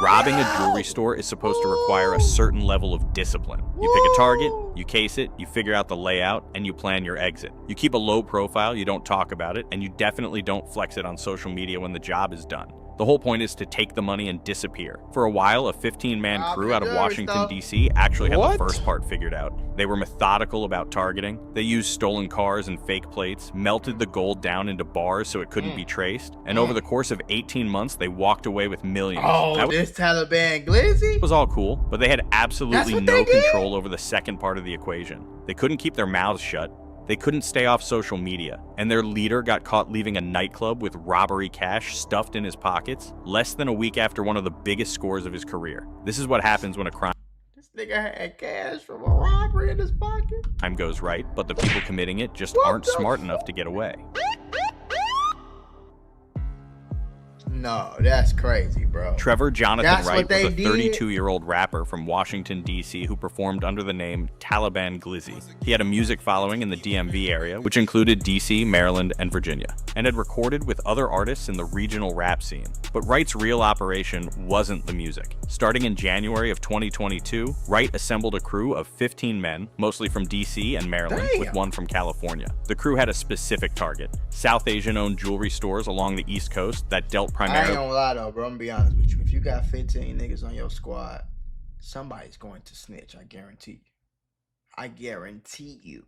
Robbing a jewelry store is supposed to require a certain level of discipline. You pick a target, you case it, you figure out the layout, and you plan your exit. You keep a low profile, you don't talk about it, and you definitely don't flex it on social media when the job is done. The whole point is to take the money and disappear. For a while, a 15-man crew out of Washington, D.C. actually had the first part figured out. They were methodical about targeting. They used stolen cars and fake plates, melted the gold down into bars so it couldn't be traced, and over the course of 18 months, they walked away with millions. This Taliban glizzy? It was all cool, but they had absolutely no control over the second part of the equation. They couldn't keep their mouths shut. They couldn't stay off social media, and their leader got caught leaving a nightclub with robbery cash stuffed in his pockets less than a week after one of the biggest scores of his career. This is what happens when a crime This nigga had cash from a robbery in his pocket. goes right, but the people committing it just aren't smart enough to get away. No, that's crazy, bro. Trevor Jonathan Wright was a did? 32-year-old rapper from Washington, D.C. who performed under the name Taliban Glizzy. He had a music following in the DMV area, which included D.C., Maryland, and Virginia, and had recorded with other artists in the regional rap scene. But Wright's real operation wasn't the music. Starting in January of 2022, Wright assembled a crew of 15 men, mostly from D.C. and Maryland, with one from California. The crew had a specific target: South Asian-owned jewelry stores along the East Coast that dealt primarily. I ain't gonna lie though, bro. I'm gonna be honest with you. If you got 15 niggas on your squad, somebody's going to snitch. I guarantee you. I guarantee you.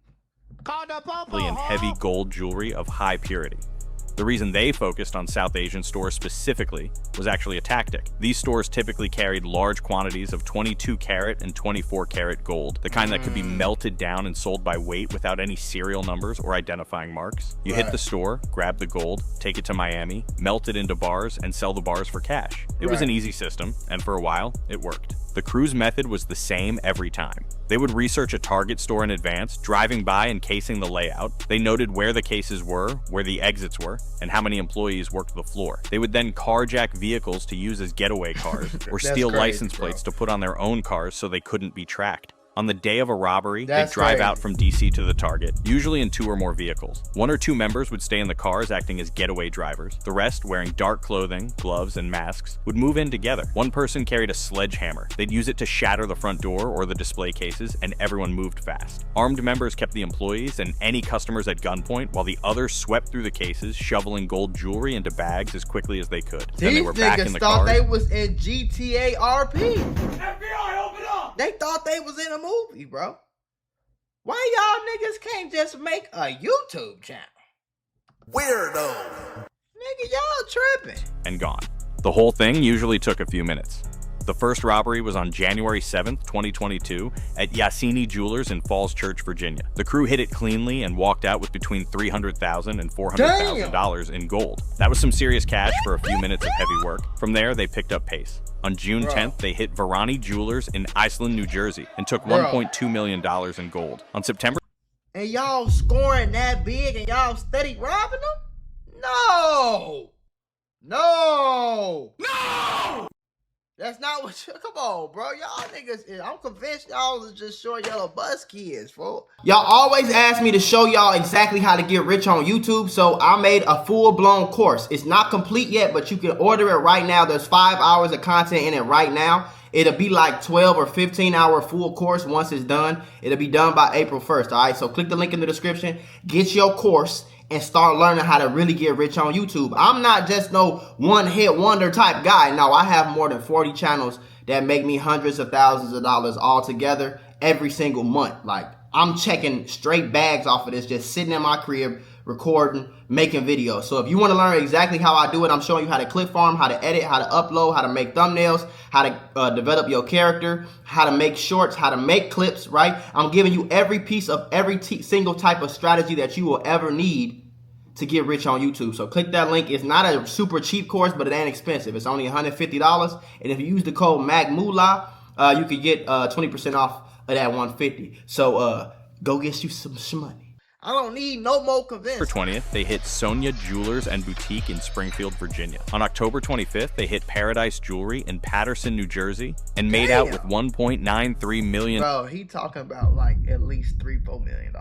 In heavy gold jewelry of high purity. The reason they focused on South Asian stores specifically was actually a tactic. These stores typically carried large quantities of 22 karat and 24 karat gold, the kind that could be melted down and sold by weight without any serial numbers or identifying marks. You hit the store, grab the gold, take it to Miami, melt it into bars, and sell the bars for cash. It was an easy system, and for a while, it worked. The crew's method was the same every time. They would research a target store in advance, driving by and casing the layout. They noted where the cases were, where the exits were, and how many employees worked the floor. They would then carjack vehicles to use as getaway cars, or steal license plates to put on their own cars so they couldn't be tracked. On the day of a robbery, they'd drive out from DC to the target, usually in 2 or more vehicles. 1 or 2 members would stay in the cars acting as getaway drivers. The rest, wearing dark clothing, gloves, and masks, would move in together. One person carried a sledgehammer. They'd use it to shatter the front door or the display cases, and everyone moved fast. Armed members kept the employees and any customers at gunpoint, while the others swept through the cases, shoveling gold jewelry into bags as quickly as they could. Then they were back in the cars. They was in GTA RP. FBI, open up! They thought they was in a movie, bro. Why y'all niggas can't just make a YouTube channel? Weirdo. Nigga, y'all tripping. And gone. The whole thing usually took a few minutes. The first robbery was on January 7th, 2022 at Yassini Jewelers in Falls Church, Virginia. The crew hit it cleanly and walked out with between $300,000 and $400,000 in gold. That was some serious cash for a few minutes of heavy work. From there, they picked up pace. On June 10th, they hit Varani Jewelers in Iceland, New Jersey, and took $1.2 million in gold. On September... And y'all scoring that big and y'all steady robbing them? No! No! No! That's not what you... Come on, bro. Y'all niggas... I'm convinced y'all is just short yellow bus kids, fool. Y'all always ask me to show y'all exactly how to get rich on YouTube, so I made a full-blown course. It's not complete yet, but you can order it right now. There's 5 hours of content in it right now. It'll be like 12 or 15-hour full course once it's done. It'll be done by April 1st, all right? So click the link in the description. Get your course and start learning how to really get rich on YouTube. I'm not just no one-hit wonder type guy. No, I have more than 40 channels that make me hundreds of thousands of dollars all together every single month. Like, I'm checking straight bags off of this, just sitting in my crib, recording, making videos. So if you want to learn exactly how I do it, I'm showing you how to clip farm, how to edit, how to upload, how to make thumbnails, how to develop your character, how to make shorts, how to make clips, right? I'm giving you every piece of every single type of strategy that you will ever need to get rich on YouTube. So click that link. It's not a super cheap course, but it ain't expensive. It's only $150. And if you use the code MAGMULA, you could get 20% off of that $150. So go get you some money. I don't need no more October convincing. 20th, they hit Sonia Jewelers and Boutique in Springfield, Virginia. On October 25th, they hit Paradise Jewelry in Paterson, New Jersey, and made out with $1.93 million Bro, he talking about like at least $3-4 million.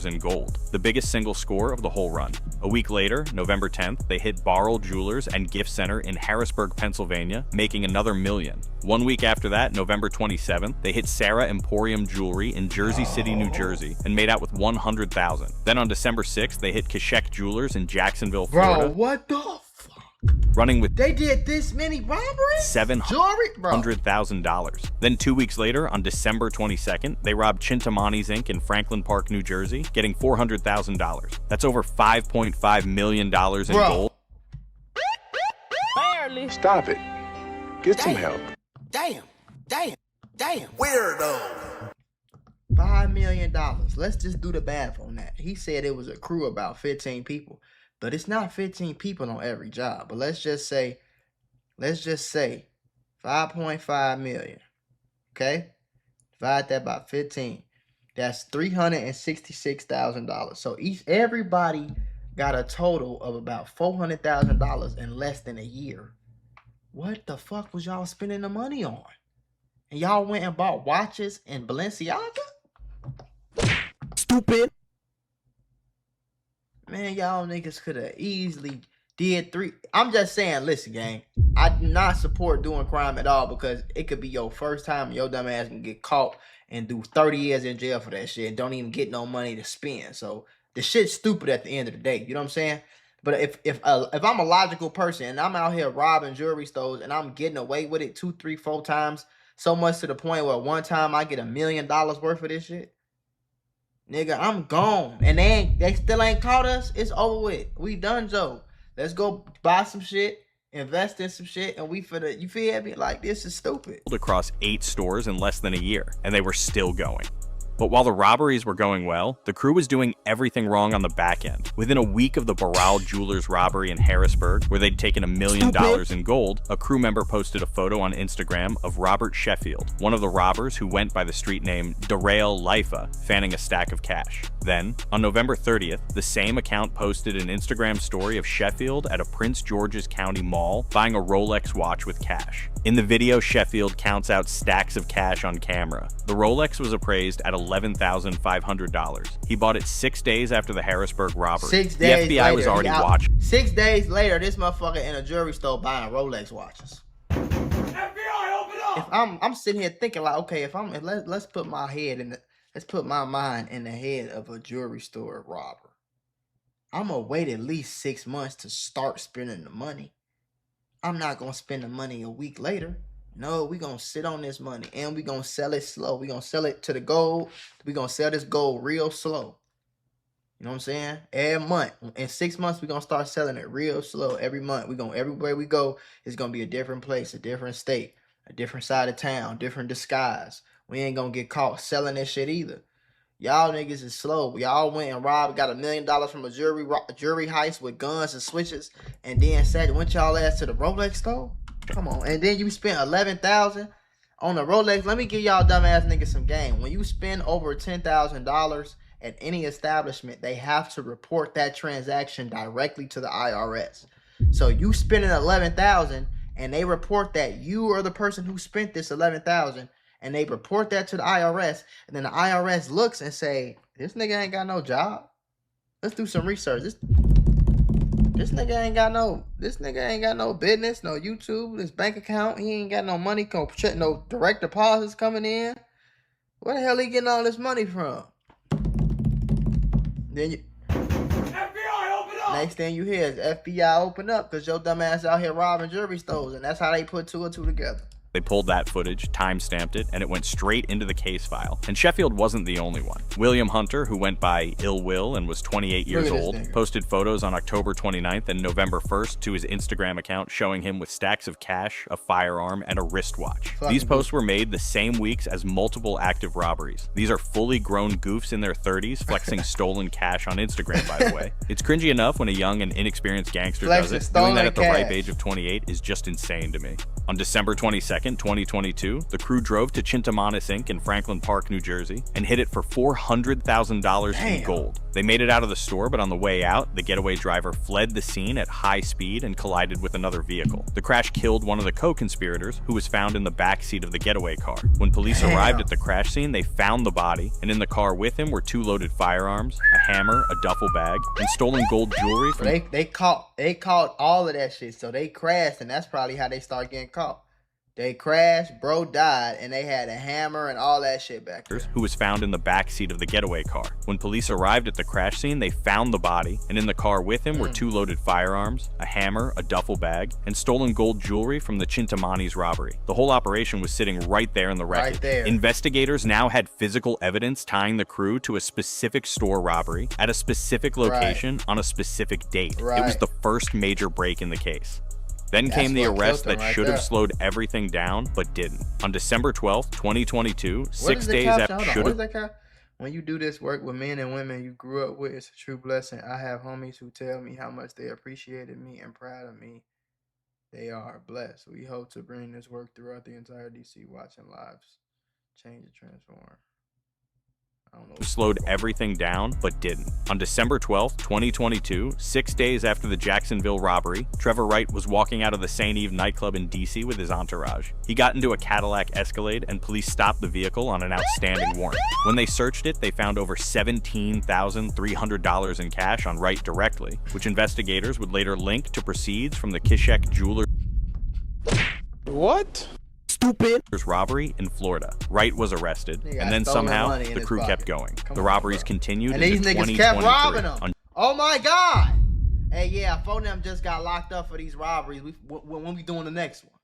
in gold, the biggest single score of the whole run. A week later, November 10th, they hit Barrel Jewelers and Gift Center in Harrisburg, Pennsylvania, making another $1 million. 1 week after that, November 27th, they hit Sarah Emporium Jewelry in Jersey City, New Jersey, and made out with $100,000. Then on December 6th, they hit Kashek Jewelers in Jacksonville, Florida. Bro, what the fuck? Running with They did this many robberies? Jewelry? Bro. $700,000. Then 2 weeks later, on December 22nd, they robbed Chintamani's Inc. in Franklin Park, New Jersey, getting $400,000. That's over $5.5 million in gold. Barely. Stop it. Get some help. Damn. Weirdo. $5 million. Let's just do the math on that. He said it was a crew of about 15 people, but it's not 15 people on every job. But let's just say 5.5 million. Okay, divide that by 15. That's $366,000. So everybody got a total of about $400,000 in less than a year. What the fuck was y'all spending the money on? And y'all went and bought watches in Balenciaga? Stupid. Man, y'all niggas could have easily did 3. I'm just saying, listen, gang. I do not support doing crime at all because it could be your first time and your dumb ass can get caught and do 30 years in jail for that shit and don't even get no money to spend. So the shit's stupid at the end of the day. You know what I'm saying? But if I'm a logical person and I'm out here robbing jewelry stores and I'm getting away with it 2, 3, 4 times, so much to the point where one time I get $1 million worth of this shit, nigga, I'm gone. And they still ain't caught us. It's over with. We done, Joe. Let's go buy some shit, invest in some shit, and we finna, you feel me? Like, this is stupid. Across 8 stores in less than a year, and they were still going. But while the robberies were going well, the crew was doing everything wrong on the back end. Within a week of the Barral Jewelers robbery in Harrisburg, where they'd taken $1 million in gold, a crew member posted a photo on Instagram of Robert Sheffield, one of the robbers who went by the street name Darrell Lifa, fanning a stack of cash. Then, on November 30th, the same account posted an Instagram story of Sheffield at a Prince George's County mall buying a Rolex watch with cash. In the video, Sheffield counts out stacks of cash on camera. The Rolex was appraised at $11,500. He bought it 6 days after the Harrisburg robbery. 6 days the FBI later, was already watching. 6 days later, this motherfucker in a jewelry store buying Rolex watches. FBI, open up! If I'm sitting here thinking like, okay, let's put my mind in the head of a jewelry store robber. I'm gonna wait at least 6 months to start spending the money. I'm not gonna spend the money a week later. No, we gonna sit on this money and we gonna sell it slow. We gonna sell it to the gold. We gonna sell this gold real slow. You know what I'm saying? Every month. In 6 months, we gonna start selling it real slow. Every month. Everywhere we go, it's gonna be a different place, a different state, a different side of town, different disguise. We ain't gonna get caught selling this shit either. Y'all niggas is slow. Y'all went and robbed, got $1 million from a jewelry heist with guns and switches, and then went y'all ass to the Rolex store? Come on. And then you spent $11,000 on the Rolex. Let me give y'all dumb ass niggas some game. When you spend over $10,000 at any establishment, they have to report that transaction directly to the IRS. So you spending $11,000 and they report that you are the person who spent this $11,000. And they report that to the IRS, and then the IRS looks and say, this nigga ain't got no job. Let's do some research. This nigga ain't got no business, no YouTube, this bank account. He ain't got no money, no direct deposits coming in. Where the hell he getting all this money from? Then FBI, open up! next thing you hear is FBI open up because your dumb ass out here robbing jewelry stores, and that's how they put 2 and 2 together. They pulled that footage, time-stamped it, and it went straight into the case file. And Sheffield wasn't the only one. William Hunter, who went by Ill Will and was 28 years old, posted photos on October 29th and November 1st to his Instagram account showing him with stacks of cash, a firearm, and a wristwatch. These posts were made the same weeks as multiple active robberies. These are fully grown goofs in their 30s flexing stolen cash on Instagram, by the way. It's cringy enough when a young and inexperienced gangster does it. Doing that at the ripe age of 28 is just insane to me. On December 22nd, 2nd, 2022, the crew drove to Chintamani's Inc. in Franklin Park, New Jersey, and hid it for $400,000 in gold. They made it out of the store, but on the way out, the getaway driver fled the scene at high speed and collided with another vehicle. The crash killed one of the co-conspirators, who was found in the back seat of the getaway car. When police arrived at the crash scene, they found the body, and in the car with him were 2 loaded firearms, a hammer, a duffel bag, and stolen gold jewelry from... They caught all of that shit, so they crashed, and that's probably how they started getting caught. They crashed, bro died, and they had a hammer and all that shit back there. Who was found in the back seat of the getaway car. When police arrived at the crash scene, they found the body, and in the car with him were 2 loaded firearms, a hammer, a duffel bag, and stolen gold jewelry from the Chintamani's robbery. The whole operation was sitting right there in the wreckage. Right there. Investigators now had physical evidence tying the crew to a specific store robbery at a specific location on a specific date. It was the first major break in the case. Then came the arrest that should have slowed everything down, but didn't. On December 12th, 2022, 6 days after when you do this work with men and women you grew up with, it's a true blessing. I have homies who tell me how much they appreciated me and proud of me. They are blessed. We hope to bring this work throughout the entire DC, watching lives change and transform. Slowed everything down, but didn't. On December 12th, 2022, 6 days after the Jacksonville robbery, Trevor Wright was walking out of the St. Eve nightclub in DC with his entourage. He got into a Cadillac Escalade, and police stopped the vehicle on an outstanding warrant. When they searched it, they found over $17,300 in cash on Wright directly, which investigators would later link to proceeds from the Kishek Jewelers. What? Stupid robbery in Florida. Wright was arrested, and then somehow the crew kept going. The robberies continued, and these niggas kept robbing them. Oh my God! Hey, yeah, 4 of them just got locked up for these robberies. When we doing the next one?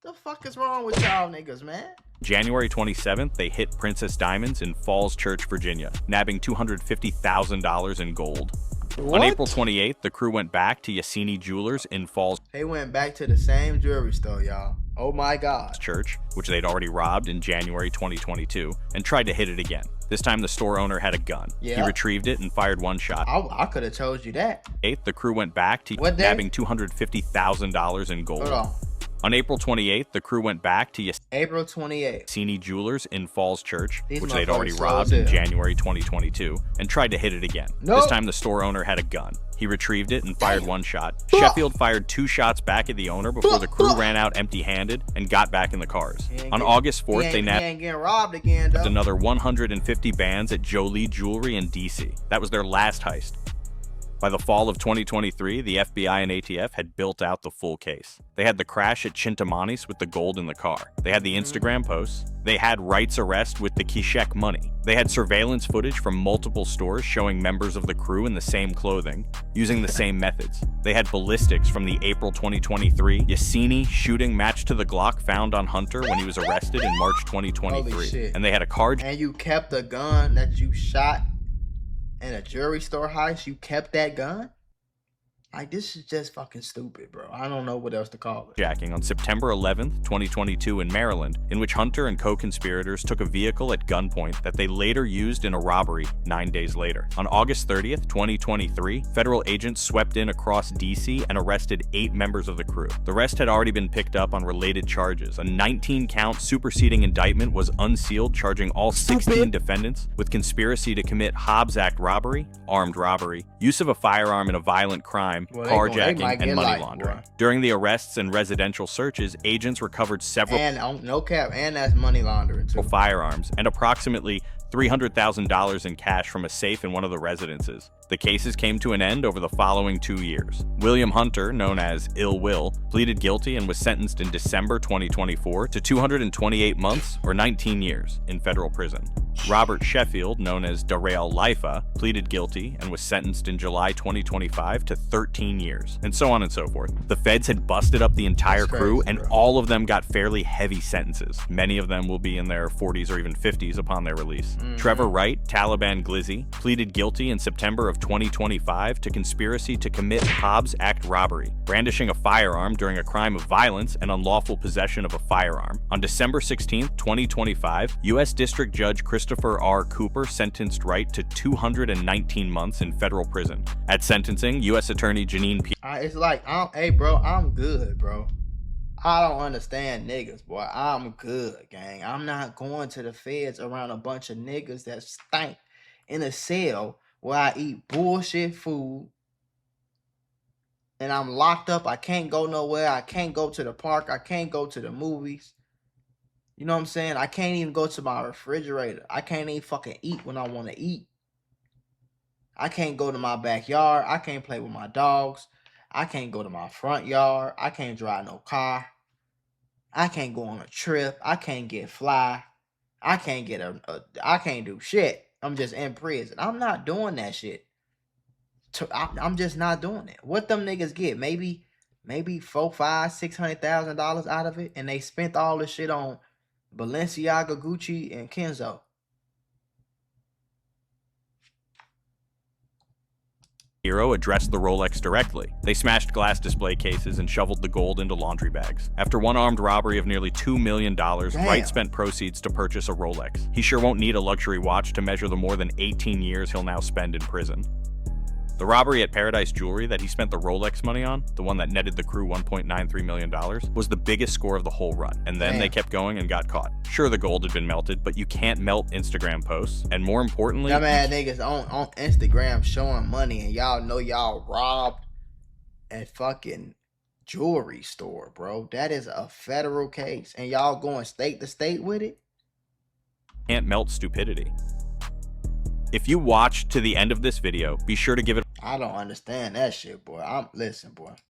The fuck is wrong with y'all niggas, man? January 27th, they hit Princess Diamonds in Falls Church, Virginia, nabbing $250,000 in gold. What? On April 28th, the crew went back to Yassini Jewelers in Falls. They went back to the same jewelry store, y'all. Oh my God. Church, which they'd already robbed in January 2022, and tried to hit it again. This time the store owner had a gun. He retrieved it and fired 1 shot. I could have told you that. The crew went back to nabbing $250,000 in gold. Hold on. On April 28th, the crew went back to April 28th. Yassini Jewelers in Falls Church, which they'd already robbed in January 2022, and tried to hit it again. This time the store owner had a gun. He retrieved it and fired 1 shot. Sheffield fired 2 shots back at the owner before the crew ran out empty-handed and got back in the cars. On August 4th, they nabbed another 150 bands at Jolie Jewelry in DC. That was their last heist. By the fall of 2023, the FBI and ATF had built out the full case. They had the crash at Chintamani's with the gold in the car. They had the Instagram posts. They had Wright's arrest with the Kishek money. They had surveillance footage from multiple stores showing members of the crew in the same clothing, using the same methods. They had ballistics from the April 2023 Yassini shooting matched to the Glock found on Hunter when he was arrested in March 2023. And they had a car. And you kept a gun that you shot in a jewelry store heist? You kept that gun? Like, this is just fucking stupid, bro. I don't know what else to call it. Jacking on September 11th, 2022 in Maryland, in which Hunter and co-conspirators took a vehicle at gunpoint that they later used in a robbery 9 days later. On August 30th, 2023, federal agents swept in across DC and arrested 8 members of the crew. The rest had already been picked up on related charges. A 19-count superseding indictment was unsealed, charging all 16 defendants with conspiracy to commit Hobbs Act robbery, armed robbery, use of a firearm in a violent crime, carjacking, and money laundering. During the arrests and residential searches, agents recovered several no cap, and that's money laundering too. Firearms and approximately $300,000 in cash from a safe in one of the residences. The cases came to an end over the following 2 years. William Hunter, known as Ill Will, pleaded guilty and was sentenced in December 2024 to 228 months or 19 years in federal prison. Robert Sheffield, known as Darrell Lifa, pleaded guilty and was sentenced in July 2025 to 13 years, and so on and so forth. The feds had busted up the entire crew, and all of them got fairly heavy sentences. Many of them will be in their 40s or even 50s upon their release. Trevor Wright, Taliban Glizzy, pleaded guilty in September of 2025 to conspiracy to commit Hobbs Act robbery, brandishing a firearm during a crime of violence and unlawful possession of a firearm. On December 16, 2025, U.S. District Judge Christopher R. Cooper sentenced Wright to 219 months in federal prison. At sentencing, U.S. Attorney Janine P. It's like, hey, bro, I'm good, bro. I don't understand niggas, boy. I'm good, gang. I'm not going to the feds around a bunch of niggas that stink in a cell where I eat bullshit food and I'm locked up. I can't go nowhere. I can't go to the park. I can't go to the movies. You know what I'm saying? I can't even go to my refrigerator. I can't even fucking eat when I want to eat. I can't go to my backyard. I can't play with my dogs. I can't go to my front yard. I can't drive no car. I can't go on a trip. I can't get fly. I can't get I can't do shit. I'm just in prison. I'm not doing that shit. I'm just not doing it. What them niggas get? Maybe $400,000, $500,000, $600,000 out of it, and they spent all this shit on Balenciaga, Gucci, and Kenzo. Hero addressed the Rolex directly. They smashed glass display cases and shoveled the gold into laundry bags. After one armed robbery of nearly $2 million, Wright spent proceeds to purchase a Rolex. He sure won't need a luxury watch to measure the more than 18 years he'll now spend in prison. The robbery at Paradise Jewelry that he spent the Rolex money on, the one that netted the crew $1.93 million, was the biggest score of the whole run. And then they kept going and got caught. Sure, the gold had been melted, but you can't melt Instagram posts. And more importantly, dumb ass niggas on Instagram showing money, and y'all know y'all robbed a fucking jewelry store, bro. That is a federal case, and y'all going state to state with it. Can't melt stupidity. If you watch to the end of this video, be sure to give it. I don't understand that shit, boy. Listen, boy.